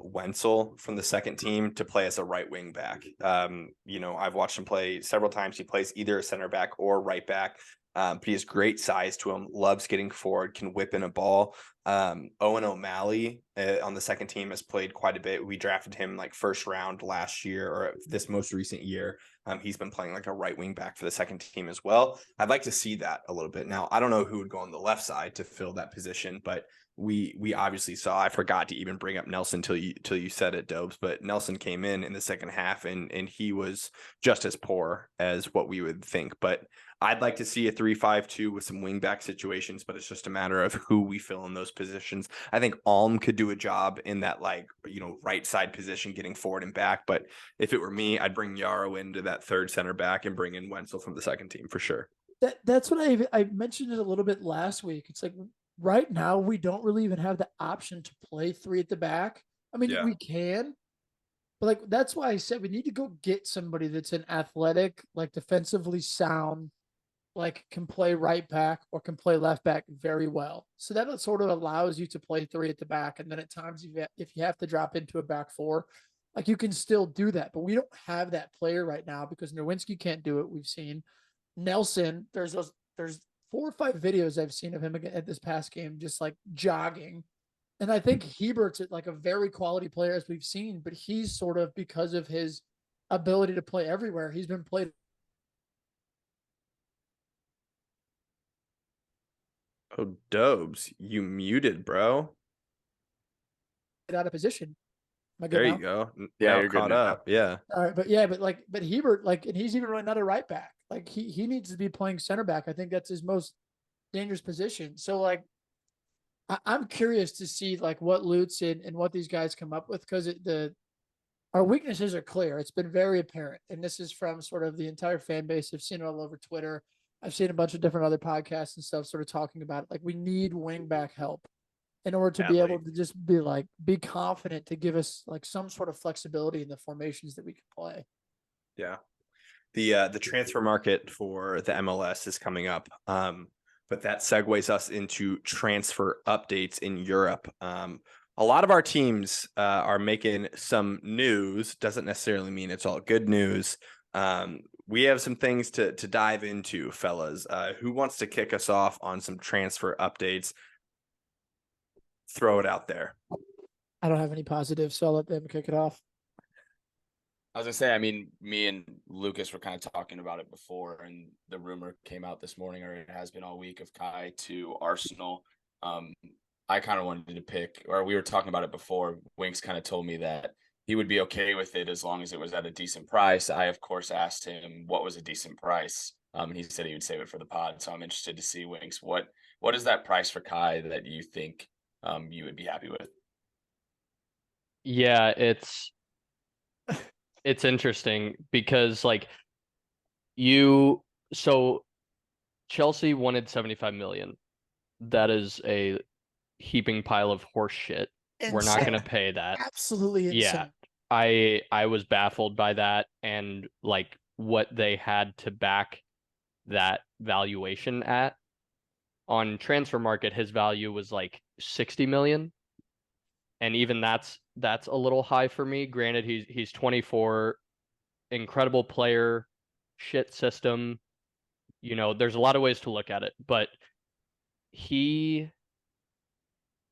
Speaker 1: Wenzel from the second team to play as a right wing back. I've watched him play several times. He plays either a center back or right back. But he has great size to him, loves getting forward, can whip in a ball. Owen O'Malley on the second team has played quite a bit. We drafted him like first round last year or this most recent year. He's been playing like a right wing back for the second team as well. I'd like to see that a little bit. Now, I don't know who would go on the left side to fill that position, but we obviously saw, I forgot to even bring up Nelson till you said it, Dobes, but Nelson came in the second half and he was just as poor as what we would think. But I'd like to see a 3-5-2 with some wingback situations, but it's just a matter of who we fill in those positions. I think Alm could do a job in that right side position, getting forward and back. But if it were me, I'd bring Yarrow into that third center back and bring in Wenzel from the second team for sure.
Speaker 5: That's what I mentioned it a little bit last week. It's like right now we don't really even have the option to play three at the back. I mean, we can, But like that's why I said we need to go get somebody that's an athletic, like defensively sound, like can play right back or can play left back very well. So that sort of allows you to play three at the back, and then at times if you have to drop into a back four, like you can still do that. But we don't have that player right now because Nowinski can't do it. We've seen Nelson. There's 4 or 5 videos I've seen of him at this past game, just like jogging. And I think Hebert's like a very quality player as we've seen, but he's sort of because of his ability to play everywhere. He's been played.
Speaker 1: Oh, Dobes, you muted, bro.
Speaker 5: Out of position. Am I good
Speaker 1: There
Speaker 5: now?
Speaker 1: you go.
Speaker 3: Yeah,
Speaker 1: Now
Speaker 3: you're good
Speaker 1: caught
Speaker 3: now.
Speaker 1: up. Yeah.
Speaker 5: All right, but Hebert, like, and he's even really not a right back. Like he needs to be playing center back. I think that's his most dangerous position. So like, I'm curious to see like what Lutz and what these guys come up with because our weaknesses are clear. It's been very apparent, and this is from sort of the entire fan base. I've seen it all over Twitter. I've seen a bunch of different other podcasts and stuff sort of talking about it. Like we need wing back help in order to be able to just be confident to give us like some sort of flexibility in the formations that we can play.
Speaker 1: Yeah. The transfer market for the MLS is coming up. But that segues us into transfer updates in Europe. A lot of our teams are making some news. Doesn't necessarily mean it's all good news. We have some things to dive into, fellas. Who wants to kick us off on some transfer updates? Throw it out there.
Speaker 5: I don't have any positives, so I'll let them kick it off.
Speaker 3: I was gonna say, I mean, me and Lucas were kind of talking about it before, and the rumor came out this morning, or it has been all week, of Kai to Arsenal. I kind of wanted to pick, or we were talking about it before. Winks kind of told me that he would be okay with it as long as it was at a decent price. I, of course, asked him what was a decent price. And he said he would save it for the pod. So I'm interested to see, Winks, what is that price for Kai that you think you would be happy with?
Speaker 4: Yeah, it's interesting because like so Chelsea wanted 75 million. That is a heaping pile of horse shit. We're not going to pay that.
Speaker 5: Absolutely insane.
Speaker 4: Yeah. I was baffled by that and like what they had to back that valuation at. On transfer market, his value was like 60 million. And even that's a little high for me. Granted, he's 24, incredible player, shit system. You know, there's a lot of ways to look at it, but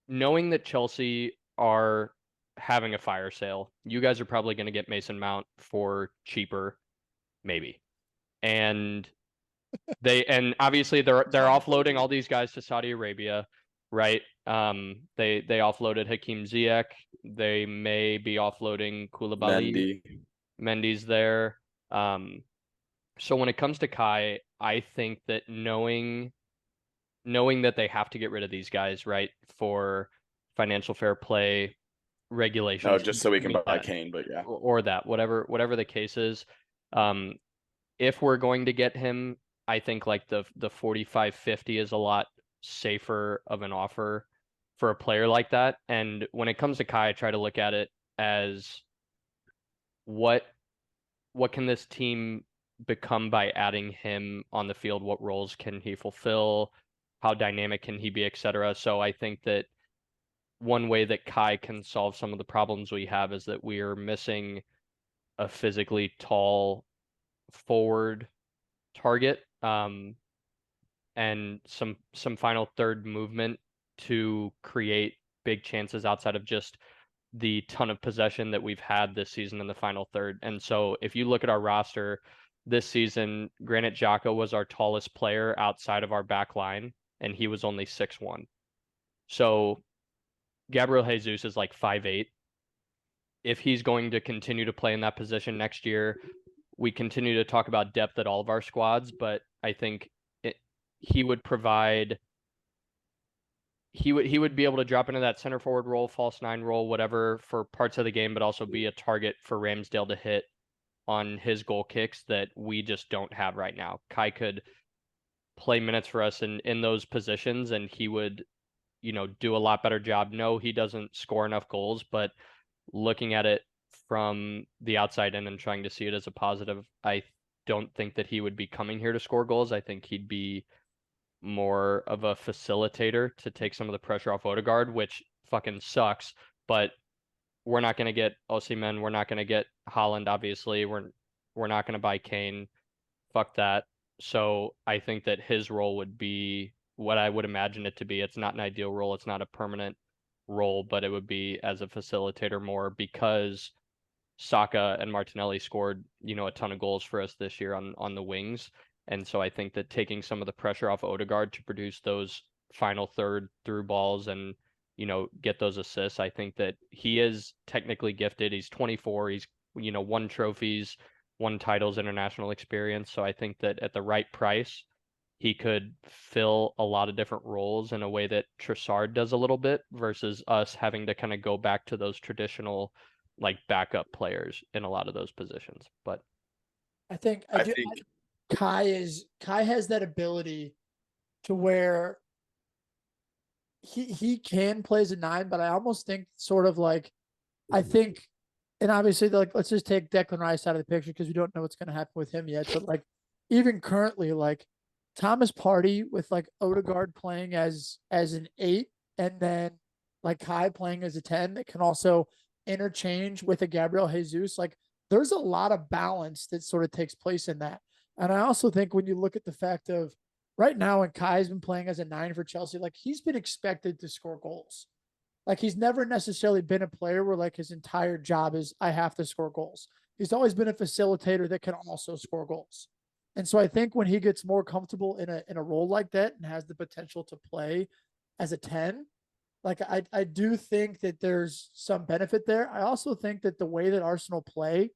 Speaker 4: knowing that Chelsea are having a fire sale, you guys are probably going to get Mason Mount for cheaper, maybe. And obviously they're offloading all these guys to Saudi Arabia, right? They offloaded Hakeem Ziyech. They may be offloading Koulibaly. Mendy's there. So when it comes to Kai, I think that knowing that they have to get rid of these guys, right, for financial fair play regulations.
Speaker 3: No, just so we can buy Kane, but yeah.
Speaker 4: Or that, whatever the case is. If we're going to get him, I think like the 45-50 is a lot safer of an offer for a player like that. And when it comes to Kai, I try to look at it as what can this team become by adding him on the field? What roles can he fulfill? How dynamic can he be, etc. So I think that one way that Kai can solve some of the problems we have is that we are missing a physically tall forward target, and some final third movement to create big chances outside of just the ton of possession that we've had this season in the final third. And so if you look at our roster this season, Granit Xhaka was our tallest player outside of our back line, and he was only 6'1". So Gabriel Jesus is like 5'8". If he's going to continue to play in that position next year, we continue to talk about depth at all of our squads, but I think he would provide. He would be able to drop into that center forward role, false nine role, whatever, for parts of the game, but also be a target for Ramsdale to hit on his goal kicks that we just don't have right now. Kai could play minutes for us in those positions, and he would, do a lot better job. No, he doesn't score enough goals, but looking at it from the outside in and trying to see it as a positive, I don't think that he would be coming here to score goals. I think he'd be more of a facilitator to take some of the pressure off Odegaard, which fucking sucks. But we're not going to get Osimhen. We're not going to get Haaland, obviously. We're not going to buy Kane. Fuck that. So I think that his role would be what I would imagine it to be. It's not an ideal role. It's not a permanent role, but it would be as a facilitator more because Saka and Martinelli scored, a ton of goals for us this year on the wings. And so I think that taking some of the pressure off Odegaard to produce those final third through balls and, get those assists, I think that he is technically gifted. He's 24. He's, won trophies, won titles, international experience. So I think that at the right price, he could fill a lot of different roles in a way that Trossard does a little bit versus us having to kind of go back to those traditional like backup players in a lot of those positions. But
Speaker 5: I think Kai has that ability to where he can play as a 9, but I almost think sort of like I think, and obviously like let's just take Declan Rice out of the picture because we don't know what's going to happen with him yet. But like even currently, like Thomas Partey with like Odegaard playing as an 8, and then like Kai playing as a 10 that can also interchange with a Gabriel Jesus. Like there's a lot of balance that sort of takes place in that. And I also think when you look at the fact of right now, and Kai's been playing as a 9 for Chelsea, like he's been expected to score goals. Like he's never necessarily been a player where like his entire job is I have to score goals. He's always been a facilitator that can also score goals. And so I think when he gets more comfortable in a role like that and has the potential to play as a 10, like I do think that there's some benefit there. I also think that the way that Arsenal play,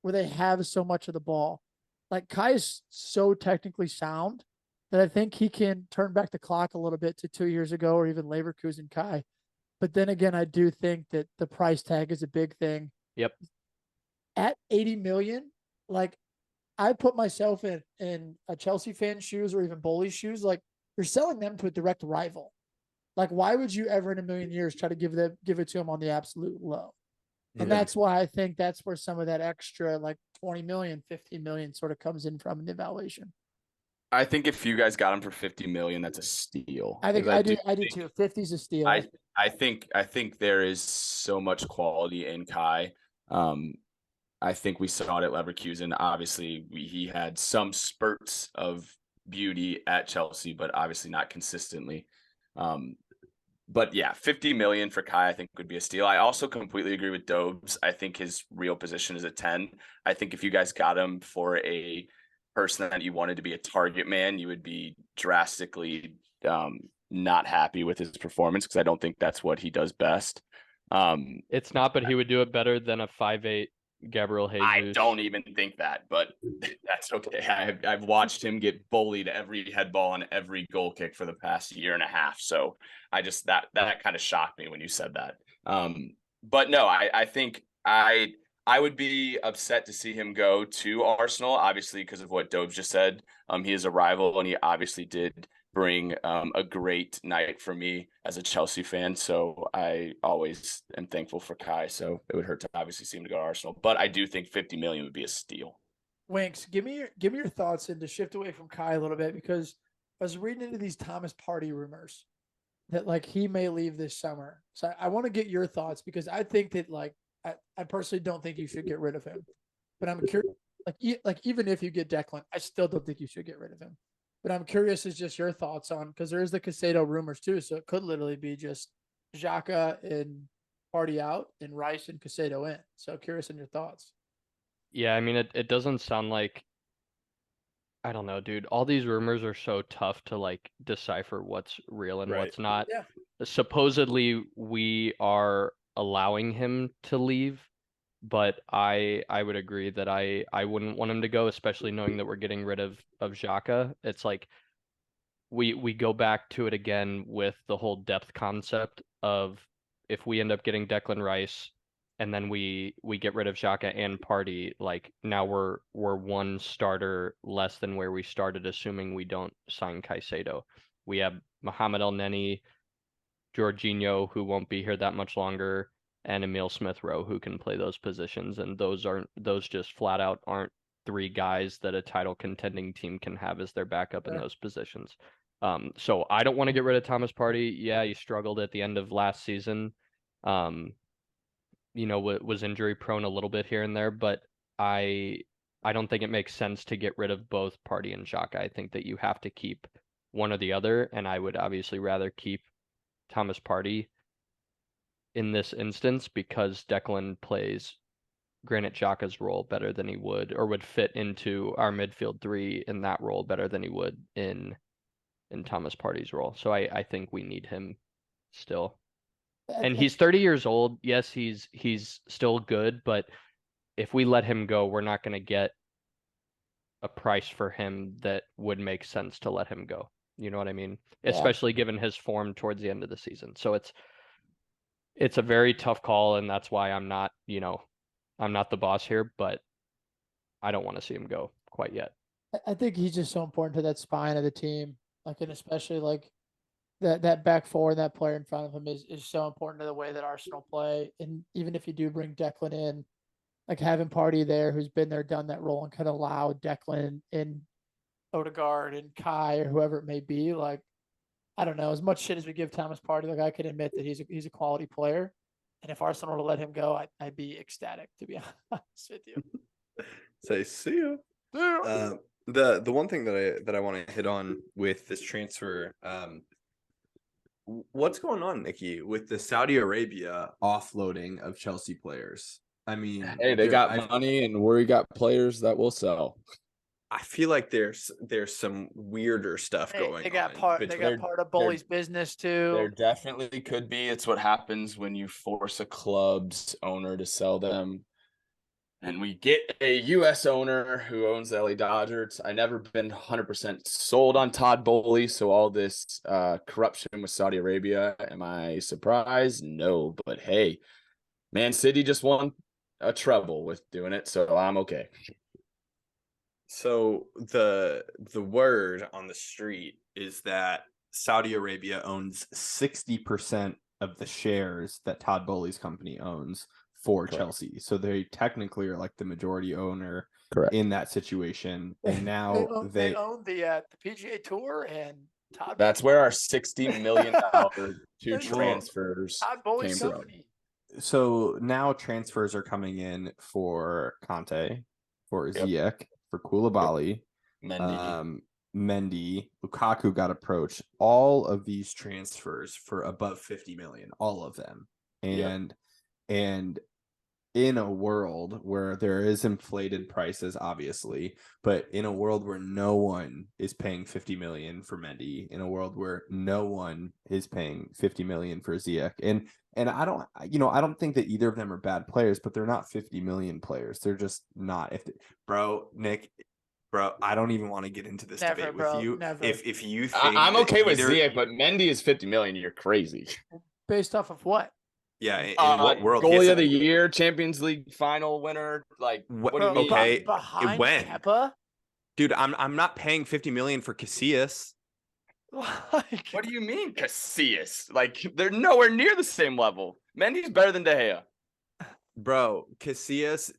Speaker 5: where they have so much of the ball, like Kai is so technically sound that I think he can turn back the clock a little bit to 2 years ago or even Leverkusen Kai. But then again, I do think that the price tag is a big thing.
Speaker 4: Yep.
Speaker 5: At 80 million, like I put myself in a Chelsea fan's shoes or even Bowley's shoes. Like you're selling them to a direct rival. Like why would you ever in a million years try to give it to him on the absolute low? And that's why I think that's where some of that extra like 20 million, 15 million sort of comes in from an evaluation.
Speaker 3: I think if you guys got him for 50 million, that's a steal.
Speaker 5: I think I do too. 50 is a steal.
Speaker 3: I think there is so much quality in Kai. I think we saw it at Leverkusen. Obviously, he had some spurts of beauty at Chelsea, but obviously not consistently. But yeah, 50 million for Kai, I think would be a steal. I also completely agree with Dobes. I think his real position is a 10. I think if you guys got him for a person that you wanted to be a target man, you would be drastically not happy with his performance because I don't think that's what he does best.
Speaker 4: It's not, but he would do it better than a 5'8" Gabriel Jesus.
Speaker 3: I don't even think that, but that's okay. I've watched him get bullied every head ball on every goal kick for the past year and a half. So I just that kind of shocked me when you said that. But no, I think I would be upset to see him go to Arsenal, obviously, because of what Dobes just said. He is a rival, and he obviously did bring a great night for me as a Chelsea fan. So I always am thankful for Kai. So it would hurt to obviously see him to go to Arsenal. But I do think 50 million would be a steal.
Speaker 5: Winks, give me your thoughts and to shift away from Kai a little bit because I was reading into these Thomas Partey rumors that like he may leave this summer. So I want to get your thoughts because I think that like I personally don't think you should get rid of him, but I'm curious. Like even if you get Declan, I still don't think you should get rid of him. But I'm curious is just your thoughts on because there is the Caicedo rumors too, so it could literally be just Xhaka and Partey out and Rice and Caicedo in. So curious on your thoughts.
Speaker 4: Yeah, I mean it doesn't sound like I don't know, dude. All these rumors are so tough to like decipher what's real and what's not.
Speaker 5: Yeah.
Speaker 4: Supposedly we are allowing him to leave, but I would agree that I wouldn't want him to go, especially knowing that we're getting rid of Xhaka. It's like we go back to it again with the whole depth concept of if we end up getting Declan Rice and then we get rid of Xhaka and Partey, like now we're one starter less than where we started, assuming we don't sign Caicedo. We have Mohamed El Neni, Jorginho, who won't be here that much longer, and Emil Smith-Rowe who can play those positions, and those just flat out aren't 3 guys that a title contending team can have as their backup in those positions. So I don't want to get rid of Thomas Partey. Yeah, he struggled at the end of last season. Was injury prone a little bit here and there, but I don't think it makes sense to get rid of both Partey and Xhaka. I think that you have to keep one or the other, and I would obviously rather keep Thomas Partey in this instance because Declan plays Granit Xhaka's role better than he would fit into our midfield 3 in that role better than he would in Thomas Partey's role. So I think we need him still. And he's 30 years old. Yes, he's still good, but if we let him go, we're not going to get a price for him that would make sense to let him go. You know what I mean?
Speaker 5: Yeah.
Speaker 4: Especially given his form towards the end of the season. So it's a very tough call, and that's why I'm not the boss here, but I don't want to see him go quite yet.
Speaker 5: I think he's just so important to that spine of the team. Like, and especially like that back four and that player in front of him is so important to the way that Arsenal play. And even if you do bring Declan in, like having Partey there who's been there, done that role, and could allow Declan and Odegaard and Kai or whoever it may be, like, I don't know, as much shit as we give Thomas Partey, like I can admit that he's a quality player. And if Arsenal were to let him go, I'd be ecstatic, to be honest with you.
Speaker 1: Say see ya. The one thing that I want to hit on with this transfer, what's going on, Nikki, with the Saudi Arabia
Speaker 2: Offloading of Chelsea players. I mean,
Speaker 6: Hey, they got money, and we got players that will sell.
Speaker 1: I feel like there's some weirder stuff going on.
Speaker 5: They got part of Bully's business too.
Speaker 6: There definitely could be. It's what happens when you force a club's owner to sell them. And we get a U.S. owner who owns the LA Dodgers. I never been 100% sold on Todd Bowley, so all this corruption with Saudi Arabia, am I surprised? No, but hey, Man City just won a treble with doing it, so I'm okay.
Speaker 1: So the word on the street is that Saudi Arabia owns
Speaker 2: 60% of the shares that Todd Bowley's company owns for
Speaker 6: Correct.
Speaker 2: Chelsea. So they technically are like the majority owner
Speaker 6: Correct.
Speaker 2: in that situation. And now
Speaker 5: they own the PGA Tour, and Todd.
Speaker 6: That's where our $60 million two transfers
Speaker 5: Todd Bowley's
Speaker 6: came from.
Speaker 5: company.
Speaker 2: So now transfers are coming in for Conte, for Ziyech, for Koulibaly, Mendy, Lukaku got approached. All of these transfers for above 50 million, all of them. And in a world where there is inflated prices, obviously, but in a world where no one is paying 50 million for Mendy, in a world where no one is paying 50 million for Ziyech, and I don't think that either of them are bad players, but they're not 50 million players. They're just not. Nick, I don't even want to get into this debate with you.
Speaker 5: Never.
Speaker 1: If you think
Speaker 6: I'm okay with Ziyech, but Mendy is 50 million. You're crazy.
Speaker 5: Based off of what?
Speaker 1: Yeah, in what world?
Speaker 6: Goalie of the year, Champions League final winner. Like, what do you mean?
Speaker 1: Okay,
Speaker 5: behind
Speaker 1: when?
Speaker 5: Kepa?
Speaker 1: Dude, I'm not paying 50 million for Casillas.
Speaker 5: Like,
Speaker 6: What do you mean, Casillas? Like, they're nowhere near the same level. Mendy's better than De Gea.
Speaker 1: Bro, Casillas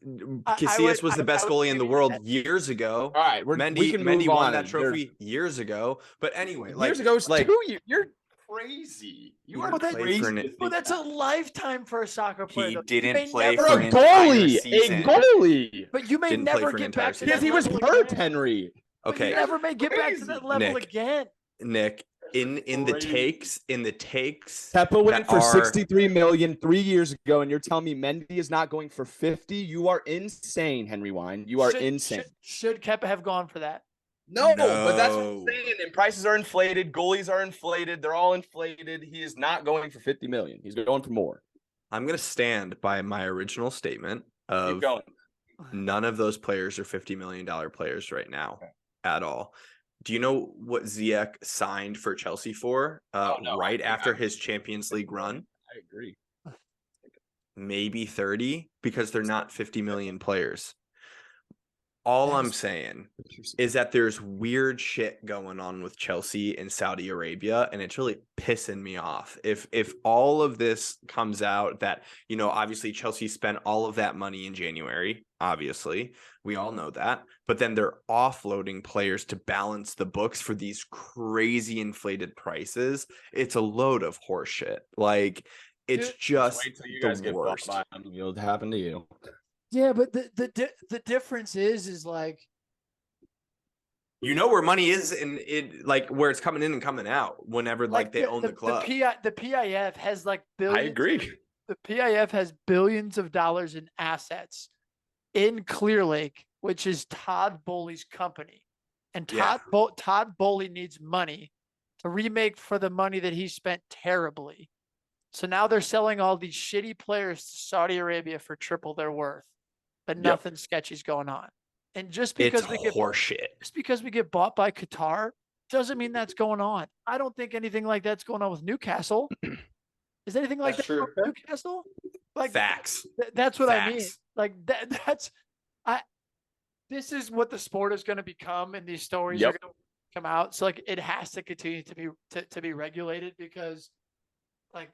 Speaker 1: was the best
Speaker 5: I would
Speaker 1: goalie in the
Speaker 5: give you
Speaker 1: world
Speaker 5: that.
Speaker 1: years ago.
Speaker 6: All right,
Speaker 1: Mendy won that trophy years ago. But anyway,
Speaker 6: Years ago, it's
Speaker 1: like
Speaker 6: 2 years. You're crazy. You are
Speaker 1: played
Speaker 6: crazy.
Speaker 1: for
Speaker 5: Well, that's a lifetime for a soccer player.
Speaker 1: He
Speaker 5: though.
Speaker 1: didn't
Speaker 5: You
Speaker 1: play
Speaker 5: may
Speaker 1: for
Speaker 5: never-
Speaker 1: an
Speaker 6: a
Speaker 1: entire
Speaker 6: goalie.
Speaker 1: season.
Speaker 6: A goalie.
Speaker 5: But you may
Speaker 1: Didn't play
Speaker 5: never
Speaker 1: for an
Speaker 5: get
Speaker 1: entire
Speaker 5: back to
Speaker 1: season.
Speaker 6: Because
Speaker 5: that
Speaker 6: he was
Speaker 5: level
Speaker 6: hurt,
Speaker 5: again.
Speaker 6: Henry.
Speaker 5: But
Speaker 1: Okay,
Speaker 5: you never may get back to that
Speaker 6: Crazy.
Speaker 5: level
Speaker 1: Nick.
Speaker 5: again.
Speaker 1: Nick, in the takes,
Speaker 6: Kepa went
Speaker 1: that
Speaker 6: for
Speaker 1: are-
Speaker 6: 63 million 3 years ago, and you're telling me Mendy is not going for 50? You are insane, Henry Wine. You are insane.
Speaker 5: Should Kepa have gone for that?
Speaker 6: No, but that's what
Speaker 1: No.
Speaker 6: I'm saying. And prices are inflated, goalies are inflated, they're all inflated. He is not going for 50 million. He's going for more.
Speaker 1: I'm gonna stand by my original statement
Speaker 6: Keep
Speaker 1: of
Speaker 6: going.
Speaker 1: none of those players are $50 million players right now at all. Do you know what Ziyech signed for Chelsea for right after his Champions League run?
Speaker 6: I agree.
Speaker 1: Maybe 30, because they're not 50 million players. All I'm saying is that there's weird shit going on with Chelsea and Saudi Arabia, and it's really pissing me off. If all of this comes out that, you know, obviously Chelsea spent all of that money in January, obviously, we all know that, but then they're offloading players to balance the books for these crazy inflated prices. It's a load of horseshit. Like, it's just
Speaker 6: wait till you
Speaker 1: the
Speaker 6: guys get bought
Speaker 1: worst.
Speaker 6: by them. It'll happen to you.
Speaker 5: Yeah, but the difference is like,
Speaker 1: You know where money is in it, like where it's coming in and coming out whenever like they own the club.
Speaker 5: The PIF has like
Speaker 6: I
Speaker 5: billions.
Speaker 6: agree.
Speaker 5: The PIF has billions of dollars in assets in Clear Lake, which is Todd Bowley's company, and Todd Bowley needs money to remake for the money that he spent terribly. So now they're selling all these shitty players to Saudi Arabia for triple their worth, but nothing sketchy's going on. And just because we get bought by Qatar doesn't mean that's going on. I don't think anything like that's going on with Newcastle. Is anything like that
Speaker 2: true.
Speaker 5: with Newcastle? Like
Speaker 1: Facts.
Speaker 5: That's what I mean.
Speaker 1: Facts.
Speaker 5: Like this is what the sport is going to become, and these stories are going to come out. So like it has to continue to be regulated, because like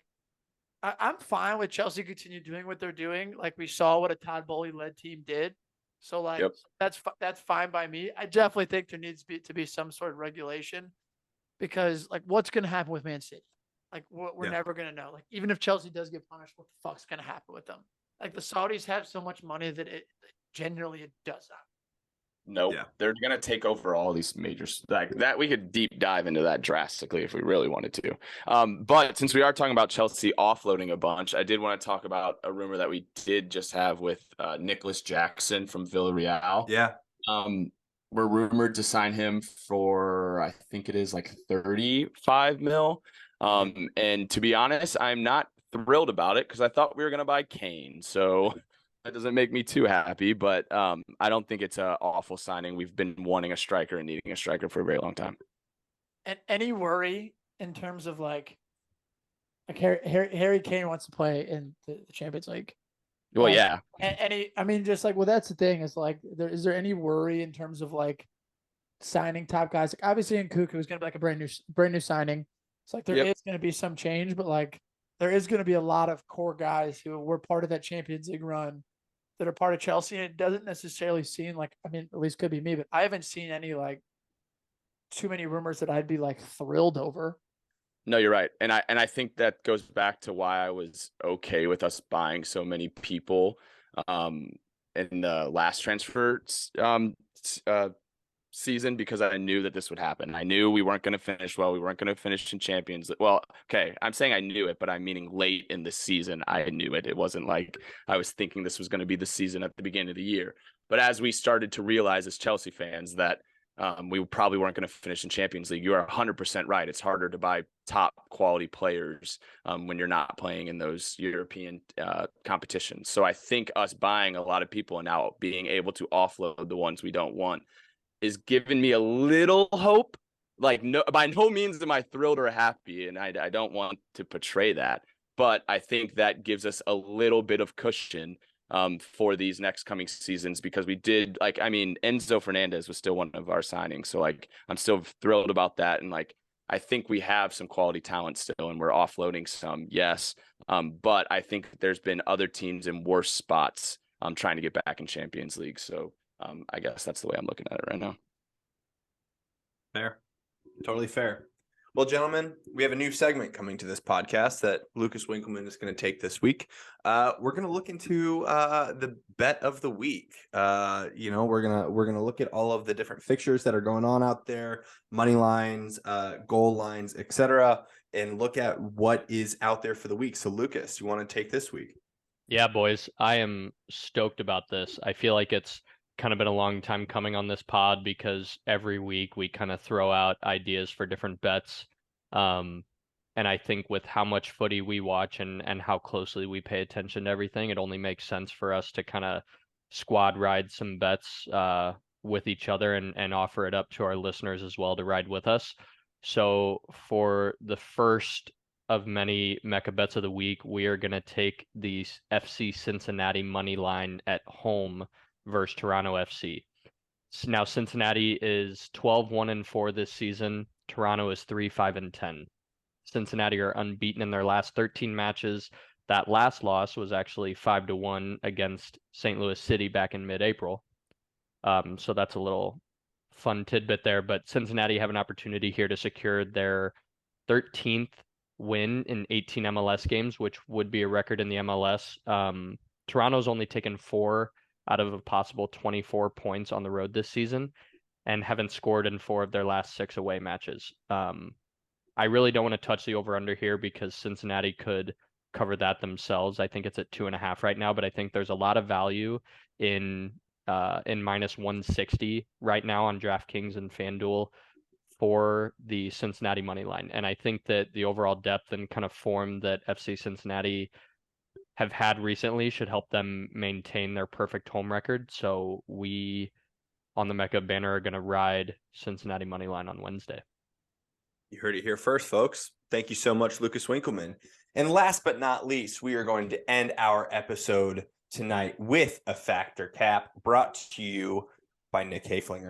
Speaker 5: I'm fine with Chelsea continue doing what they're doing. Like we saw what a Todd Bowley led team did. So like that's fine by me. I definitely think there needs to be some sort of regulation, because like what's going to happen with Man City? Like we're never going to know. Like even if Chelsea does get punished, what the fuck's going to happen with them? Like the Saudis have so much money that it generally it does not.
Speaker 6: Nope.
Speaker 1: Yeah.
Speaker 6: They're going to take over all these majors like that. We could deep dive into that drastically if we really wanted to. But since we are talking about Chelsea offloading a bunch, I did want to talk about a rumor that we did just have with Nicholas Jackson from Villarreal.
Speaker 1: Yeah.
Speaker 6: We're rumored to sign him for, I think it is like 35 mil. And to be honest, I'm not thrilled about it because I thought we were going to buy Kane. So that doesn't make me too happy, but I don't think it's an awful signing. We've been wanting a striker and needing a striker for a very long time.
Speaker 5: And any worry in terms of like Harry Kane wants to play in the Champions League?
Speaker 6: Well, yeah.
Speaker 5: I mean, just like, well, that's the thing is like, is there any worry in terms of like signing top guys? Like obviously Nkunku is going to be like a brand new signing. It's like there is going to be some change, but like there is going to be a lot of core guys who were part of that Champions League run that are part of Chelsea, and it doesn't necessarily seem like, I mean, at least could be me, but I haven't seen any like too many rumors that I'd be like thrilled over.
Speaker 6: No, you're right. And I think that goes back to why I was okay with us buying so many people in the last transfer season, because I knew that this would happen. I knew we weren't going to finish well. We weren't going to finish in Champions. Well, okay, I'm saying I knew it, but I'm meaning late in the season. I knew it. It wasn't like I was thinking this was going to be the season at the beginning of the year. But as we started to realize as Chelsea fans that we probably weren't going to finish in Champions League, you are 100% right. It's harder to buy top quality players when you're not playing in those European competitions. So I think us buying a lot of people and now being able to offload the ones we don't want is giving me a little hope. Like, no, by no means am I thrilled or happy, and I don't want to portray that, but I think that gives us a little bit of cushion for these next coming seasons, because we did, like, I mean, Enzo Fernandez was still one of our signings, so like I'm still thrilled about that, and like I think we have some quality talent still, and we're offloading some, yes, but I think there's been other teams in worse spots trying to get back in Champions League, so I guess that's the way I'm looking at it right now.
Speaker 1: Fair. Totally fair. Well, gentlemen, we have a new segment coming to this podcast that Lucas Winkleman is going to take this week. We're going to look into the bet of the week. We're gonna look at all of the different fixtures that are going on out there, money lines, goal lines, etc., and look at what is out there for the week. So, Lucas, you want to take this week?
Speaker 4: Yeah, boys, I am stoked about this. I feel like it's kind of been a long time coming on this pod, because every week we kind of throw out ideas for different bets. And I think with how much footy we watch and how closely we pay attention to everything, it only makes sense for us to kind of squad ride some bets with each other and offer it up to our listeners as well to ride with us. So for the first of many Mecca bets of the week, we are going to take the FC Cincinnati money line at home versus Toronto FC. Now Cincinnati is 12-1-4 this season. Toronto is 3-5-10. Cincinnati are unbeaten in their last 13 matches. That last loss was actually 5-1 against St. Louis City back in mid-April. So that's a little fun tidbit there. But Cincinnati have an opportunity here to secure their 13th win in 18 MLS games, which would be a record in the MLS. Toronto's only taken 4 out of a possible 24 points on the road this season and haven't scored in 4 of their last 6 away matches. I really don't want to touch the over-under here because Cincinnati could cover that themselves. I think it's at 2.5 right now, but I think there's a lot of value in minus 160 right now on DraftKings and FanDuel for the Cincinnati money line. And I think that the overall depth and kind of form that FC Cincinnati have had recently should help them maintain their perfect home record. So we on the Mecca of Banter are going to ride Cincinnati money line on Wednesday.
Speaker 1: You heard it here first, folks. Thank you so much, Lucas Winkleman. And last but not least, we are going to end our episode tonight with a Factor Cap brought to you by Nick Haflinger.